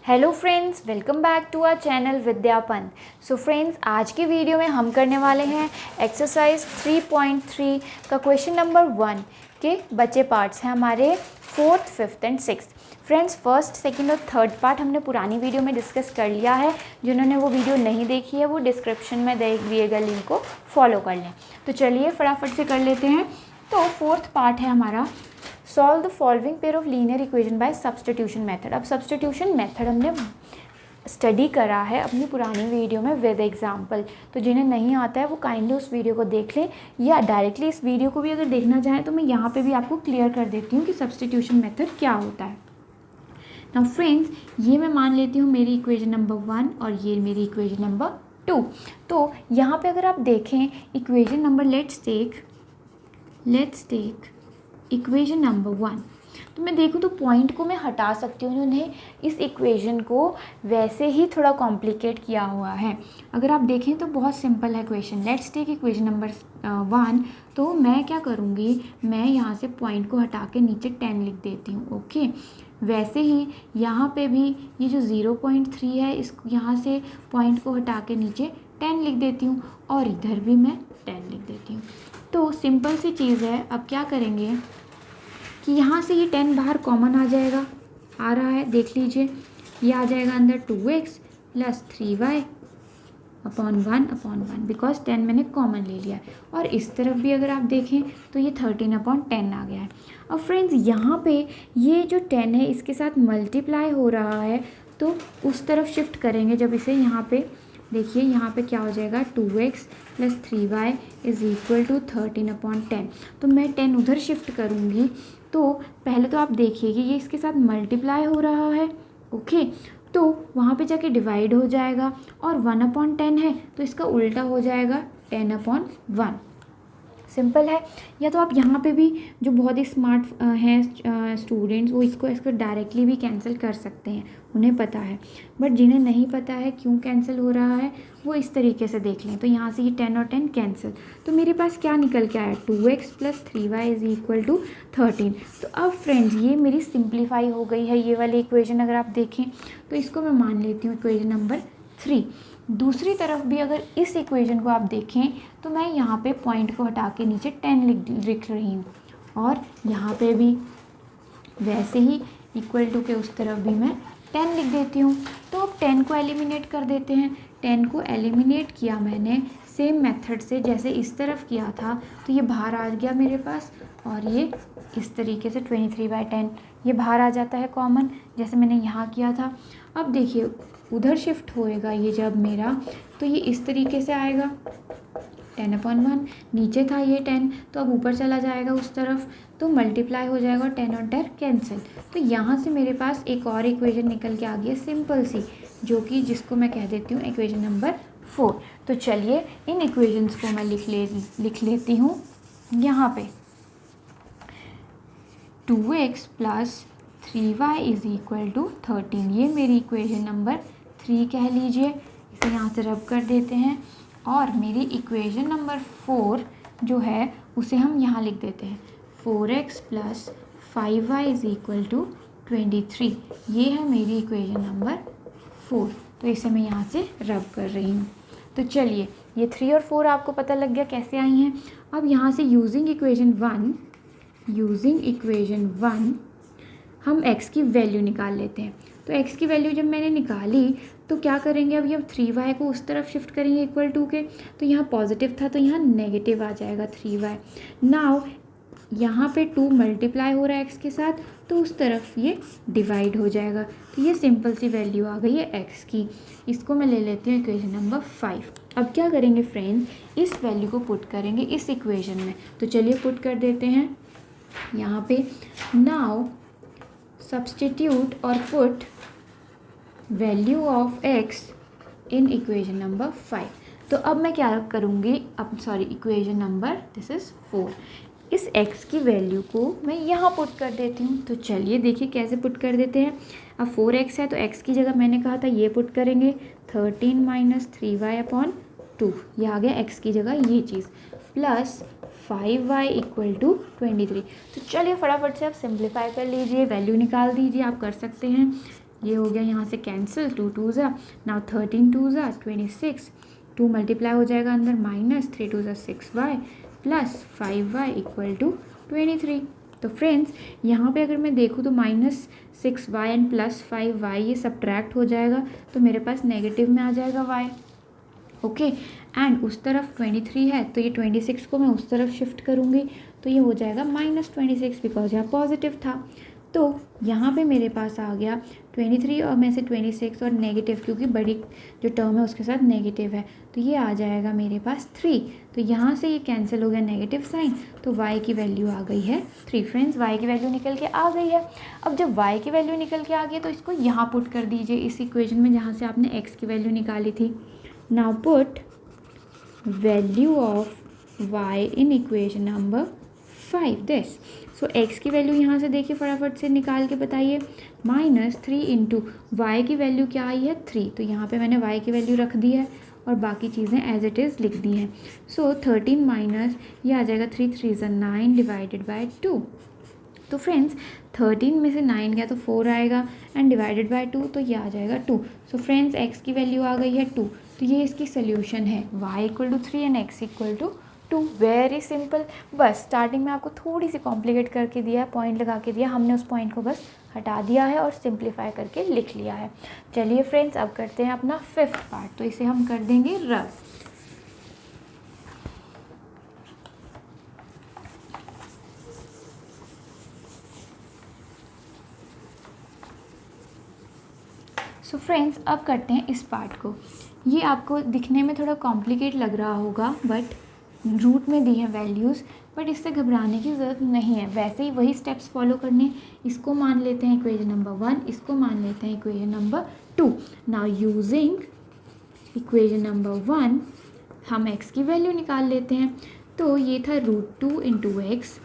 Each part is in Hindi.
Hello friends, welcome back to our channel Vidyapan. So friends, आज की वीडियो में हम करने वाले हैं एक्सरसाइज 3.3 का क्वेश्चन नंबर 1 के बचे पार्ट्स हैं हमारे 4th, 5th and 6th। Friends, first, second और थर्ड पार्ट हमने पुरानी वीडियो में डिस्कस कर लिया है। जिन्होंने वो वीडियो नहीं देखी है वो डिस्क्रिप्शन में दिए गए लिंक को फॉलो कर लें। तो चलिए फटाफट से कर लेते हैं। तो फोर्थ पार्ट है हमारा solve the following pair of linear equation by substitution method. अब सब्स्टिट्यूशन मेथड हमने स्टडी करा है अपनी पुरानी वीडियो में विद एग्जाम्पल। तो जिन्हें नहीं आता है वो काइंडली उस वीडियो को देख लें, या डायरेक्टली इस वीडियो को भी अगर देखना चाहें तो मैं यहाँ पे भी आपको क्लियर कर देती हूँ कि सब्स्टिट्यूशन मेथड क्या होता है। नाउ फ्रेंड्स, ये मैं मान लेती हूँ मेरी इक्वेशन नंबर 1 और ये मेरी इक्वेशन नंबर 2। तो यहाँ पे अगर आप देखें equation number let's take equation number 1, तो मैं देखूँ तो पॉइंट को मैं हटा सकती हूँ। उन्होंने इस इक्वेशन को वैसे ही थोड़ा कॉम्प्लिकेट किया हुआ है। अगर आप देखें तो बहुत सिंपल है equation. Let's take equation number 1। तो मैं क्या करूँगी, मैं यहाँ से पॉइंट को हटा के नीचे 10 लिख देती हूँ। ओके, वैसे ही यहाँ पे भी ये जो 0.3 है इसको यहाँ से पॉइंट को हटा के नीचे 10 लिख देती हूँ, और इधर भी मैं 10 लिख देती हूँ। तो सिंपल सी चीज़ है। अब क्या करेंगे कि यहाँ से ये 10 बाहर कॉमन आ जाएगा, आ रहा है, देख लीजिए। ये आ जाएगा अंदर 2x + 3y अपॉन 1 बिकॉज 10 मैंने कॉमन ले लिया है। और इस तरफ भी अगर आप देखें तो ये 13/10 आ गया है। अब फ्रेंड्स, यहाँ पे ये जो 10 है इसके साथ मल्टीप्लाई हो रहा है, तो उस तरफ शिफ्ट करेंगे। जब इसे यहाँ पे देखिए, यहाँ पे क्या हो जाएगा, 2x + 3y = 13/10। तो मैं 10 उधर शिफ्ट करूँगी। तो पहले तो आप देखिए कि ये इसके साथ मल्टीप्लाई हो रहा है। ओके, तो वहाँ पे जाके डिवाइड हो जाएगा, और 1/10 है तो इसका उल्टा हो जाएगा 10/1। सिंपल है। या तो आप यहाँ पे भी, जो बहुत ही स्मार्ट हैं स्टूडेंट्स, वो इसको डायरेक्टली भी कैंसिल कर सकते हैं, उन्हें पता है। बट जिन्हें नहीं पता है क्यों कैंसिल हो रहा है, वो इस तरीके से देख लें। तो यहाँ से ये 10 और 10 कैंसिल, तो मेरे पास क्या निकल के आया, 2x + 3y = 13। तो अब फ्रेंड्स, ये मेरी सिंप्लीफाई हो गई है ये वाली इक्वेशन। अगर आप देखें तो इसको मैं मान लेती हूँ इक्वेशन नंबर 3। दूसरी तरफ भी अगर इस इक्वेशन को आप देखें तो मैं यहाँ पे पॉइंट को हटा के नीचे 10 लिख रही हूँ, और यहाँ पे भी वैसे ही = के उस तरफ भी मैं 10 लिख देती हूँ। तो अब 10 को एलिमिनेट कर देते हैं। 10 को एलिमिनेट किया मैंने सेम मेथड से जैसे इस तरफ किया था, तो ये बाहर आ गया मेरे पास, और ये इस तरीके से 23/10 ये बाहर आ जाता है कॉमन, जैसे मैंने यहाँ किया था। अब देखिए उधर शिफ्ट होएगा ये जब मेरा, तो ये इस तरीके से आएगा 10/1। नीचे था ये 10, तो अब ऊपर चला जाएगा उस तरफ, तो मल्टीप्लाई हो जाएगा, 10 और 10 कैंसिल। तो यहाँ से मेरे पास एक और इक्वेशन निकल के आ गई है सिंपल सी, जिसको मैं कह देती हूँ इक्वेशन नंबर 4। तो चलिए इन इक्वेशंस को मैं लिख लेती हूँ यहाँ पे। 2x + 3y = 13, ये मेरी इक्वेशन नंबर 3 कह लीजिए। इसे यहाँ से रब कर देते हैं, और मेरी इक्वेशन नंबर 4 जो है उसे हम यहाँ लिख देते हैं, 4x + 5y = 23। ये है मेरी इक्वेशन नंबर 4। तो इसे मैं यहाँ से रब कर रही हूँ। तो चलिए, ये 3 और 4 आपको पता लग गया कैसे आई हैं। अब यहाँ से यूजिंग इक्वेशन 1 हम x की वैल्यू निकाल लेते हैं। तो x की वैल्यू जब मैंने निकाली तो क्या करेंगे, अब ये 3y को उस तरफ शिफ्ट करेंगे = के, तो यहाँ पॉजिटिव था तो यहाँ नेगेटिव आ जाएगा 3y। नाउ यहाँ पे 2 मल्टीप्लाई हो रहा है x के साथ, तो उस तरफ ये डिवाइड हो जाएगा। तो ये सिंपल सी वैल्यू आ गई है x की। इसको मैं ले लेती हूँ इक्वेशन नंबर 5। अब क्या करेंगे फ्रेंड्स, इस वैल्यू को पुट करेंगे इस इक्वेशन में। तो चलिए पुट कर देते हैं यहाँ पे। नाउ सब्स्टिट्यूट और put value of x in equation number 5। तो अब मैं क्या करूँगी, इक्वेशन नंबर दिस इज़ 4। इस x की वैल्यू को मैं यहाँ पुट कर देती हूँ। तो चलिए देखिए कैसे पुट कर देते हैं। अब 4x है तो x की जगह मैंने कहा था ये पुट करेंगे, 13 - 3y/2, ये आ गया x की जगह ये चीज़, प्लस 5y = 23। तो चलिए फटाफट से आप सिंप्लीफाई कर लीजिए, वैल्यू निकाल दीजिए, आप कर सकते हैं। ये हो गया यहाँ से कैंसिल, 2 2 ज़ा, नाउ 13 2 ज़ा 26, 2 मल्टीप्लाई हो जाएगा अंदर, माइनस 3 2 ज़ा 6y plus 5y equal to 23। तो फ्रेंड्स यहाँ पे अगर मैं देखूँ तो -6y एंड प्लस 5y ये सब्ट्रैक्ट हो जाएगा, तो मेरे पास नेगेटिव में आ जाएगा y। ओके, एंड उस तरफ 23 है तो ये 26 को मैं उस तरफ शिफ्ट करूँगी, तो ये हो जाएगा -26 बिकॉज यहाँ पॉजिटिव था। तो यहाँ पे मेरे पास आ गया 23 और में से 26 और नेगेटिव, क्योंकि बड़ी जो टर्म है उसके साथ नेगेटिव है, तो ये आ जाएगा मेरे पास 3। तो यहाँ से ये कैंसिल हो गया नेगेटिव साइन, तो y की वैल्यू आ गई है 3। फ्रेंड्स y की वैल्यू निकल के आ गई है। अब जब y की वैल्यू निकल के आ गई है तो इसको यहाँ पुट कर दीजिए इस इक्वेशन में जहाँ से आपने x की वैल्यू निकाली थी। Now put value of y in equation number 5 this. So x की वैल्यू यहाँ से देखिए फटाफट से निकाल के बताइए, -3 इंटू वाई की वैल्यू क्या आई है 3, तो यहाँ पे मैंने y की वैल्यू रख दी है और बाकी चीज़ें एज इट इज़ लिख दी हैं। सो 13 माइनस ये आ जाएगा 3 3 ज़ा 9 डिवाइडेड बाय 2। तो फ्रेंड्स 13 में से 9 गया तो 4 आएगा एंड डिवाइडेड बाय 2, तो ये आ जाएगा 2। सो फ्रेंड्स x की वैल्यू आ गई है 2, तो ये इसकी सोल्यूशन है y equal to 3 and x equal to 2। Very simple. बस स्टार्टिंग में आपको थोड़ी सी कॉम्प्लिकेट करके दिया है, पॉइंट लगा के दिया, हमने उस पॉइंट को बस हटा दिया है और सिंप्लीफाई करके लिख लिया है। चलिए फ्रेंड्स अब करते हैं अपना 5th पार्ट, तो इसे हम कर देंगे रब। सो फ्रेंड्स अब करते हैं इस पार्ट को। ये आपको दिखने में थोड़ा कॉम्प्लिकेट लग रहा होगा, बट रूट में दी है वैल्यूज़, बट इससे घबराने की ज़रूरत नहीं है। वैसे ही वही स्टेप्स फॉलो करने, इसको मान लेते हैं इक्वेशन नंबर 1, इसको मान लेते हैं equation number 2। Now using equation number 1 हम x की वैल्यू निकाल लेते हैं। तो ये था √2 इंटू एक्स।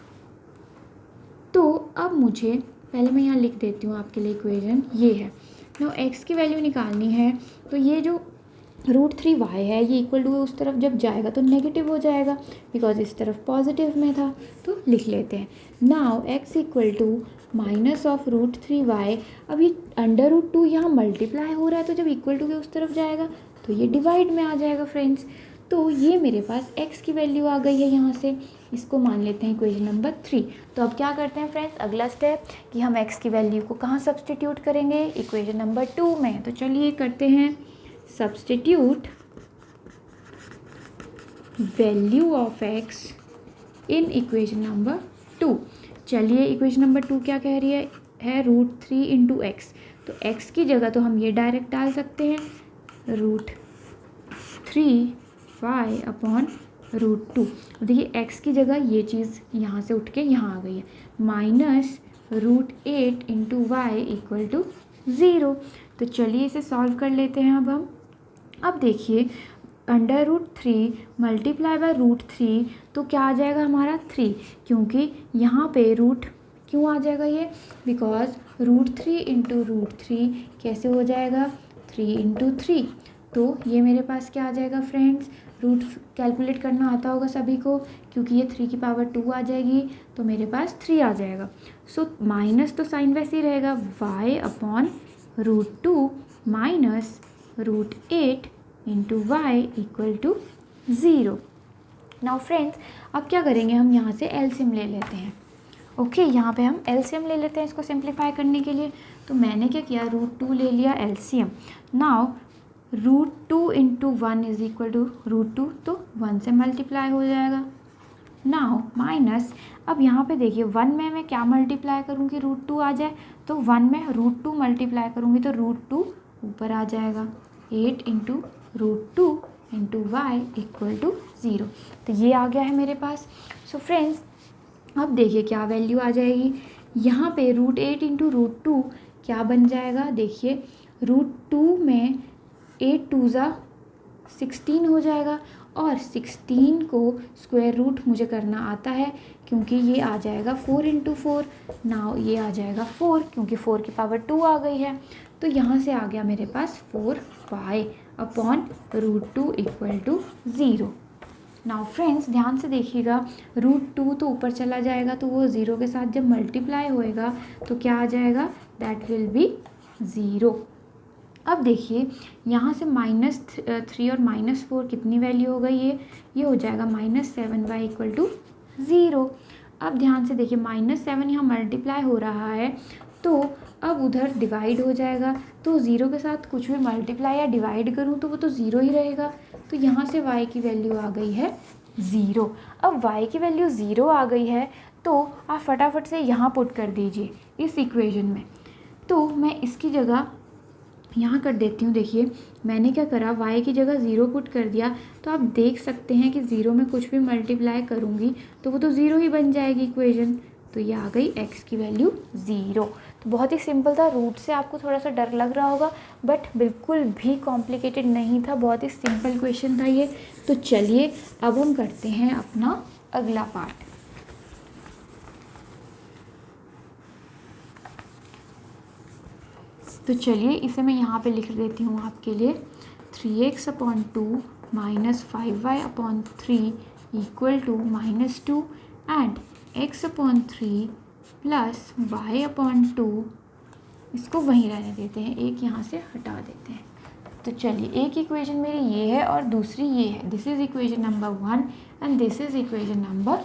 तो अब मुझे पहले मैं यहाँ लिख देती हूँ आपके लिए इक्वेशन, ये है। नाउ x की वैल्यू निकालनी है, तो ये जो √3y है ये इक्वल टू उस तरफ जब जाएगा तो नेगेटिव हो जाएगा, बिकॉज इस तरफ पॉजिटिव में था, तो लिख लेते हैं। Now x equal to minus of √3y। अब ये √2 यहाँ मल्टीप्लाई हो रहा है, तो जब इक्वल टू के उस तरफ जाएगा तो ये डिवाइड में आ जाएगा फ्रेंड्स। तो ये मेरे पास x की वैल्यू आ गई है यहाँ से, इसको मान लेते हैं इक्वेशन नंबर 3। तो अब क्या करते हैं फ्रेंड्स, अगला स्टेप कि हम x की वैल्यू को कहाँ सब्सटीट्यूट करेंगे, इक्वेशन नंबर 2 में। तो चलिए करते हैं, substitute value of x in equation number 2। चलिए इक्वेशन नंबर 2 क्या कह रही है √3 इंटू एक्स। तो x की जगह तो हम ये डायरेक्ट डाल सकते हैं, √3y अपॉन √2। देखिए x की जगह ये चीज़ यहाँ से उठ के यहाँ आ गई है, minus √8 into Y equal to 0। तो चलिए इसे सॉल्व कर लेते हैं अब हम। अब देखिए √3 मल्टीप्लाई बाय √3, तो क्या आ जाएगा हमारा 3, क्योंकि यहाँ पे रूट क्यों आ जाएगा ये, बिकॉज √3 इंटू √3 कैसे हो जाएगा 3 इंटू 3। तो ये मेरे पास क्या आ जाएगा फ्रेंड्स, रूट कैलकुलेट करना आता होगा सभी को, क्योंकि ये 3 की पावर 2 आ जाएगी, तो मेरे पास 3 आ जाएगा। सो माइनस तो साइन वैसे ही रहेगा, y upon √2 minus √8 into Y equal to 0। Now friends अब क्या करेंगे, हम यहाँ से एलसीएम ले लेते हैं। ओके, यहाँ पे हम एलसीएम ले लेते हैं इसको सिंप्लीफाई करने के लिए। तो मैंने क्या किया, √2 ले लिया LCM. Now √2 into 1 is equal to √2, तो 1 से मल्टीप्लाई हो जाएगा। नाउ माइनस, अब यहाँ पे देखिए 1 में मैं क्या मल्टीप्लाई करूँगी, √2 आ जाए, तो 1 में √2 मल्टीप्लाई करूँगी तो √2 ऊपर आ जाएगा, 8 into √2 into Y equal to 0। तो ये आ गया है मेरे पास। सो फ्रेंड्स अब देखिए क्या वैल्यू आ जाएगी, यहाँ पे √8 इंटू √2 क्या बन जाएगा, देखिए √2 में 8 2 ज़ा 16 हो जाएगा, और 16 को स्क्वायर रूट मुझे करना आता है, क्योंकि ये आ जाएगा 4 इंटू 4। नाउ ये आ जाएगा 4, क्योंकि 4 की पावर 2 आ गई है। तो यहाँ से आ गया मेरे पास 4y upon √2 equal to 0। Now friends ध्यान से देखिएगा, √2 तो ऊपर चला जाएगा, तो वो 0 के साथ जब मल्टीप्लाई होएगा तो क्या आ जाएगा, दैट विल बी 0। अब देखिए यहाँ से -3 और -4 कितनी वैल्यू हो गई है, ये हो जाएगा -7y = 0। अब ध्यान से देखिए -7 यहाँ मल्टीप्लाई हो रहा है तो अब उधर डिवाइड हो जाएगा, तो 0 के साथ कुछ भी मल्टीप्लाई या डिवाइड करूँ तो वो तो 0 ही रहेगा। तो यहाँ से y की वैल्यू आ गई है 0। अब y की वैल्यू 0 आ गई है तो आप फटाफट से यहाँ पुट कर दीजिए इस इक्वेशन में। तो मैं इसकी जगह यहाँ कर देती हूँ। देखिए मैंने क्या करा, y की जगह 0 पुट कर दिया, तो आप देख सकते हैं कि 0 में कुछ भी मल्टीप्लाई करूँगी तो वो तो 0 ही बन जाएगी इक्वेशन। तो ये आ गई x की वैल्यू 0। तो बहुत ही सिंपल था, रूट से आपको थोड़ा सा डर लग रहा होगा बट बिल्कुल भी कॉम्प्लिकेटेड नहीं था, बहुत ही सिंपल क्वेश्चन था ये। तो चलिए अब हम करते हैं अपना अगला पार्ट। तो चलिए इसे मैं यहाँ पे लिख देती हूँ आपके लिए, 3x/2 - 5y/3 = -2 and x/3 + y/2, इसको वहीं रहने देते हैं, एक यहाँ से हटा देते हैं। तो चलिए एक इक्वेशन मेरी ये है और दूसरी ये है, this is equation number 1 and this is equation number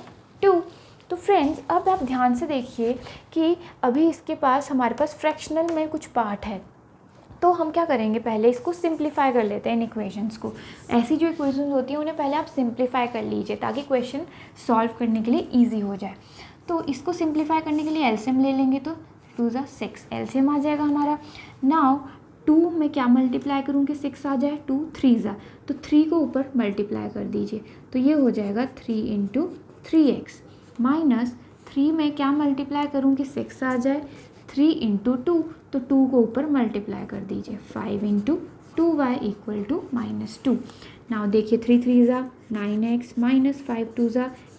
2। तो फ्रेंड्स अब आप ध्यान से देखिए कि अभी इसके पास हमारे पास फ्रैक्शनल में कुछ पार्ट है, तो हम क्या करेंगे, पहले इसको सिंप्लीफाई कर लेते हैं इन इक्वेशंस को। ऐसी जो इक्वेशंस होती हैं उन्हें पहले आप सिंप्लीफाई कर लीजिए ताकि क्वेश्चन सॉल्व करने के लिए ईजी हो जाए। तो इसको सिंप्लीफाई करने के लिए एलसीएम ले लेंगे, तो 2 × 6 एलसीएम आ जाएगा हमारा। नाउ 2 में क्या मल्टीप्लाई करूँ कि 6 आ जाए, 2 3 तो 3 को ऊपर मल्टीप्लाई कर दीजिए, तो ये हो जाएगा 3 × 3x माइनस 3 में क्या मल्टीप्लाई करूँ कि 6 आ जाए, 3 × 2 तो 2 को ऊपर मल्टीप्लाई कर दीजिए, 5 × 2y = -2। नाउ देखिए 3 3 9x माइनस 5 2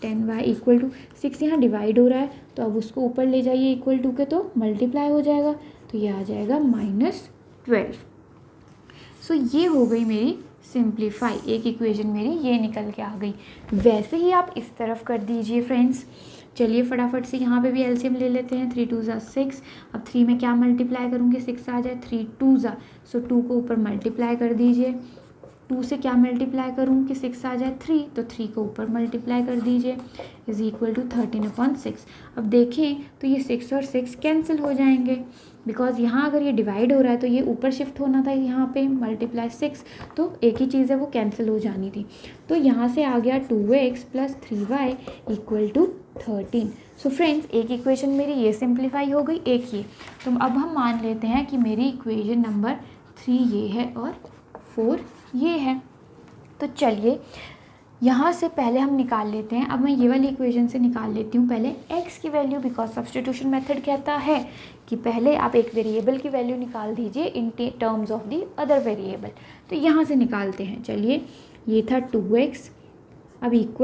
10y = 6। यहाँ डिवाइड हो रहा है तो अब उसको ऊपर ले जाइए = के, तो मल्टीप्लाई हो जाएगा, तो ये आ जाएगा -12। सो ये हो गई मेरी सिंप्लीफाई, एक इक्वेशन मेरी ये निकल के आ गई। वैसे ही आप इस तरफ कर दीजिए फ्रेंड्स। चलिए फटाफट से यहाँ पे भी एलसीएम ले लेते हैं, 3 2 6। अब 3 में क्या मल्टीप्लाई करूँगी, 6 आ जाए, 3 2 सो 2 को ऊपर मल्टीप्लाई कर दीजिए, 2 से क्या मल्टीप्लाई करूँ कि 6 आ जाए, 3 तो 3 को ऊपर मल्टीप्लाई कर दीजिए = 13/6। अब देखें तो ये 6 और 6 कैंसिल हो जाएंगे, बिकॉज यहाँ अगर ये डिवाइड हो रहा है तो ये ऊपर शिफ्ट होना था, यहाँ पे मल्टीप्लाई 6, तो एक ही चीज़ है वो कैंसिल हो जानी थी। तो यहाँ से आ गया 2x + 3y = 13। सो फ्रेंड्स एक इक्वेशन मेरी ये सिंप्लीफाई हो गई, एक ये। तो अब हम मान लेते हैं कि मेरी इक्वेशन नंबर 3 ये है और 4 ये है। तो चलिए यहाँ से पहले हम निकाल लेते हैं, अब मैं ये वाली इक्वेशन से निकाल लेती हूँ पहले x की वैल्यू, बिकॉज सब्स्टिट्यूशन मेथड कहता है कि पहले आप एक वेरिएबल की वैल्यू निकाल दीजिए in terms of the other variable. तो यहाँ से निकालते हैं। चलिए ये था 2x, अब =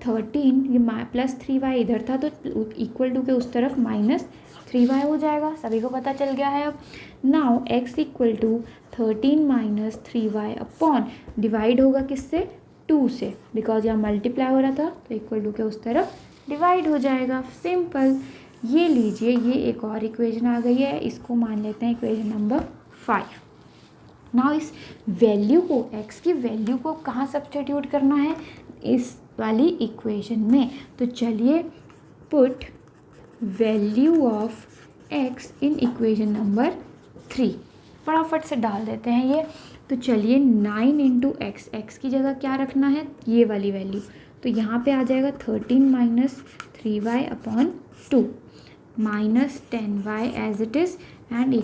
13, ये +3y इधर था तो = के उस तरफ -3y हो जाएगा, सभी को पता चल गया है। अब now x = 13 - 3y upon divide होगा किससे, 2 से, बिकॉज यहाँ मल्टीप्लाई हो रहा था तो = के उस तरफ डिवाइड हो जाएगा, सिंपल। ये लीजिए, ये एक और इक्वेशन आ गई है, इसको मान लेते हैं इक्वेशन नंबर 5। नाउ इस वैल्यू को, x की वैल्यू को कहाँ सब्स्टिट्यूट करना है, इस वाली इक्वेशन में। तो चलिए put value of x in equation number 3, फटाफट से डाल देते हैं ये। तो चलिए 9 × x, x की जगह क्या रखना है, ये वाली वैल्यू, तो यहाँ पे आ जाएगा 13 - 3y/2 -10y as it is and =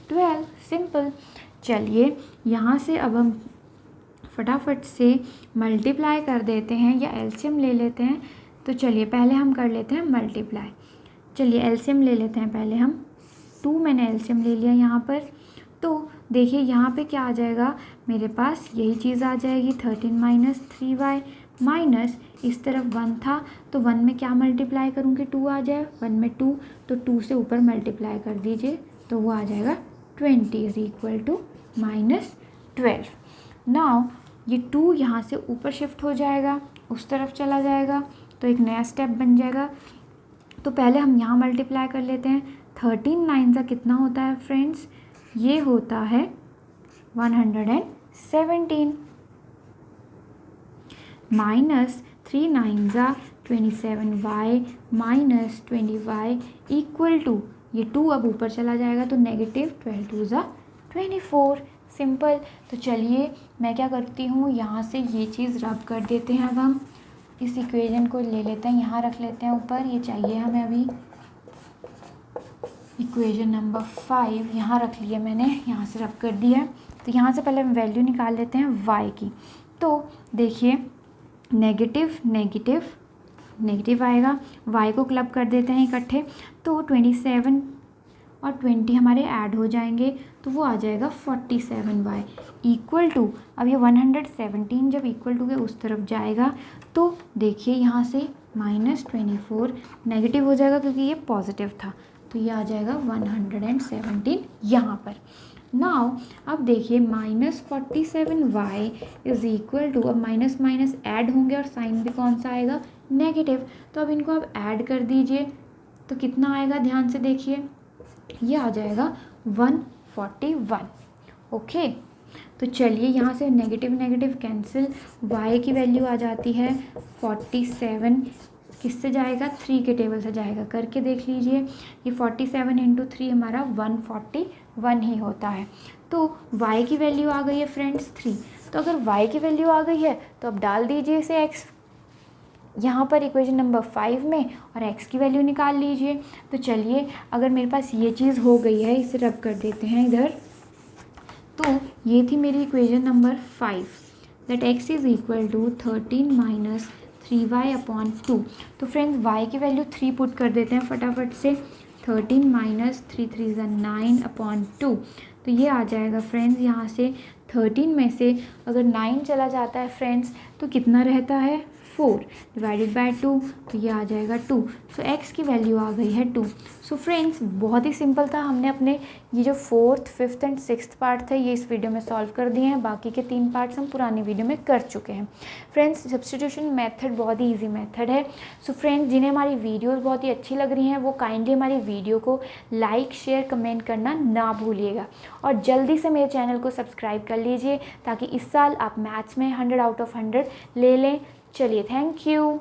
-12, simple. चलिए यहाँ से अब हम फटाफट से मल्टीप्लाई कर देते हैं या एलसीएम ले लेते हैं। तो चलिए पहले हम कर लेते हैं मल्टीप्लाई। चलिए एलसीएम ले लेते हैं पहले हम, 2 मैंने एलसीएम ले लिया यहाँ पर। तो देखिए यहाँ पे क्या आ जाएगा, मेरे पास यही चीज़ आ जाएगी, 13 - 3y माइनस इस तरफ 1 था तो 1 में क्या मल्टीप्लाई करूँ कि 2 आ जाए, 1 में 2 तो 2 से ऊपर मल्टीप्लाई कर दीजिए तो वो आ जाएगा 20 = -12। नाउ ये 2 यहाँ से ऊपर शिफ्ट हो जाएगा, उस तरफ चला जाएगा, तो एक नया स्टेप बन जाएगा। तो पहले हम यहाँ मल्टीप्लाई कर लेते हैं, 13 9 का कितना होता है फ्रेंड्स, ये होता है 117 माइनस 3 9 ज़ा 27y minus 20y equal to, ये 2 अब ऊपर चला जाएगा तो नेगेटिव 12 2 ज़ा 24। सिंपल। तो चलिए मैं क्या करती हूँ, यहाँ से ये चीज़ रब कर देते हैं। अब हम इस इक्वेशन को ले लेते हैं, यहाँ रख लेते हैं ऊपर, ये चाहिए हमें अभी। इक्वेशन नंबर 5 यहाँ रख लिया मैंने, यहाँ से रब कर दिया। तो यहाँ से पहले हम वैल्यू निकाल लेते हैं y की। तो देखिए नेगेटिव नेगेटिव नेगेटिव आएगा, y को क्लब कर देते हैं इकट्ठे, तो 27 और 20 हमारे ऐड हो जाएंगे, तो वो आ जाएगा 47y इक्वल टू, अब ये 117 जब इक्वल टू के उस तरफ जाएगा तो देखिए यहाँ से -24 नेगेटिव हो जाएगा क्योंकि ये पॉजिटिव था, तो ये आ जाएगा 117 यहाँ पर। नाउ अब देखिए -47y इज़ इक्वल टू, अब माइनस माइनस ऐड होंगे और साइन भी कौन सा आएगा, नेगेटिव। तो अब इनको आप ऐड कर दीजिए तो कितना आएगा, ध्यान से देखिए, ये आ जाएगा 141। ओके, तो चलिए यहाँ से नेगेटिव नेगेटिव कैंसिल, y की वैल्यू आ जाती है 47, किससे जाएगा, 3 के टेबल से जाएगा, करके देख लीजिए। ये 47 इंटू 3 हमारा 141 ही होता है। तो y की वैल्यू आ गई है फ्रेंड्स 3। तो अगर y की वैल्यू आ गई है तो अब डाल दीजिए इसे x यहाँ पर इक्वेशन नंबर 5 में और x की वैल्यू निकाल लीजिए। तो चलिए अगर मेरे पास ये चीज़ हो गई है, इसे रब कर देते हैं इधर। तो ये थी मेरी equation number 5, that x is equal to 13 minus 3y upon 2। तो फ्रेंड्स y की वैल्यू 3 पुट कर देते हैं फटाफट से, 13 माइनस 3 3 ज़ा 9 अपॉन 2। तो ये आ जाएगा फ्रेंड्स, यहाँ से 13 में से अगर 9 चला जाता है फ्रेंड्स तो कितना रहता है, 4 डिवाइडेड बाय 2, तो ये आ जाएगा 2। सो x की वैल्यू आ गई है 2। सो फ्रेंड्स बहुत ही सिंपल था, हमने अपने ये जो 4th 5th and 6th part थे ये इस वीडियो में सॉल्व कर दिए हैं, बाकी के 3 पार्ट्स हम पुरानी वीडियो में कर चुके हैं। फ्रेंड्स सब्स्टिट्यूशन मेथड बहुत ही ईजी मेथड है। सो फ्रेंड्स जिन्हें हमारी वीडियोज़ बहुत ही अच्छी लग रही हैं वो काइंडली हमारी वीडियो को लाइक शेयर कमेंट करना ना भूलिएगा, और जल्दी से मेरे चैनल को सब्सक्राइब कर लीजिए ताकि इस साल आप मैथ्स में 100 आउट ऑफ 100 ले लें। चलिए, थैंक यू।